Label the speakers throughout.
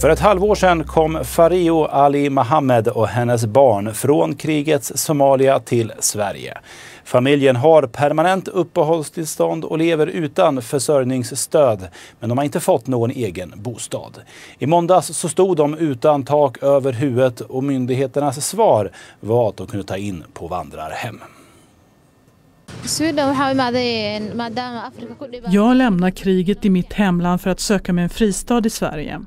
Speaker 1: För ett halvår sedan kom Fario Ali Mohammed och hennes barn från krigets Somalia till Sverige. Familjen har permanent uppehållstillstånd och lever utan försörjningsstöd, men de har inte fått någon egen bostad. I måndags så stod de utan tak över huvudet och myndigheternas svar var att de kunde ta in på vandrarhem.
Speaker 2: Jag lämnar kriget i mitt hemland för att söka mig en fristad i Sverige.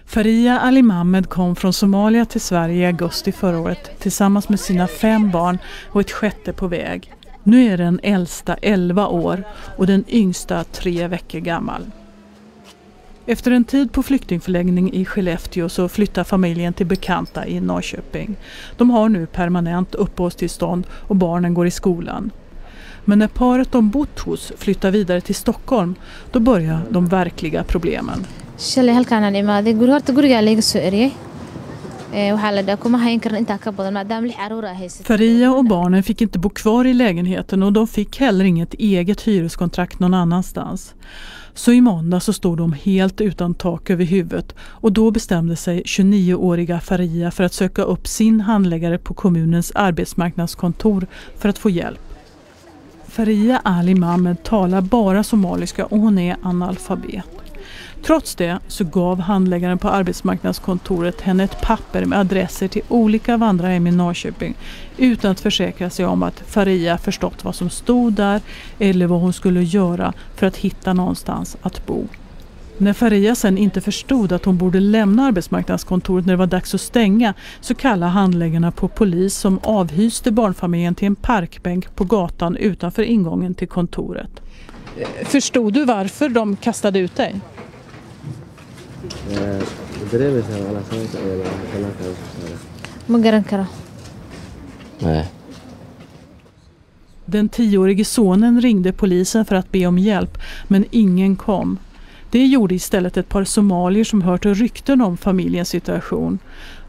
Speaker 2: Faria Ali Mohammed kom från Somalia till Sverige i augusti förra året tillsammans med sina 5 barn och ett sjätte på väg. Nu är den äldsta 11 år och den yngsta 3 veckor gammal. Efter en tid på flyktingförläggning i Skellefteå så flyttar familjen till bekanta i Norrköping. De har nu permanent uppehållstillstånd och barnen går i skolan. Men när paret de bott hos flyttar vidare till Stockholm, då börjar de verkliga problemen. Faria och barnen fick inte bo kvar i lägenheten och de fick heller inget eget hyreskontrakt någon annanstans. Så i måndag så stod de helt utan tak över huvudet och då bestämde sig 29-åriga Faria för att söka upp sin handläggare på kommunens arbetsmarknadskontor för att få hjälp. Faria Ali Mohammed talar bara somaliska och hon är analfabet. Trots det så gav handläggaren på arbetsmarknadskontoret henne ett papper med adresser till olika vandrarhem i Norrköping utan att försäkra sig om att Faria förstått vad som stod där eller vad hon skulle göra för att hitta någonstans att bo. När Faria sen inte förstod att hon borde lämna arbetsmarknadskontoret när det var dags att stänga så kallade handläggarna på polis som avhyste barnfamiljen till en parkbänk på gatan utanför ingången till kontoret. Förstod du varför de kastade ut dig?
Speaker 3: Nej.
Speaker 2: Den 10-årige sonen ringde polisen för att be om hjälp, men ingen kom. Det gjorde istället ett par somalier som hört rykten om familjens situation.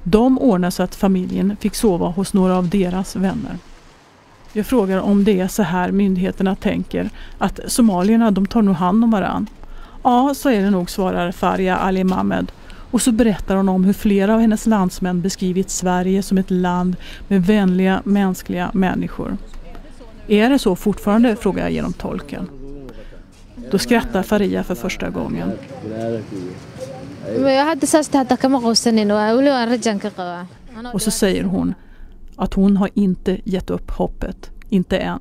Speaker 2: De ordnade så att familjen fick sova hos några av deras vänner. Jag frågar om det är så här myndigheterna tänker, att somalierna de tar nog hand om varann. Ja, så är det nog, svarar Faria Ali Mohammed. Och så berättar hon om hur flera av hennes landsmän beskrivit Sverige som ett land med vänliga, mänskliga människor. Är det så fortfarande, frågar jag genom tolken. Då skrattar Faria för första gången. Och så säger hon att hon har inte gett upp hoppet, inte än.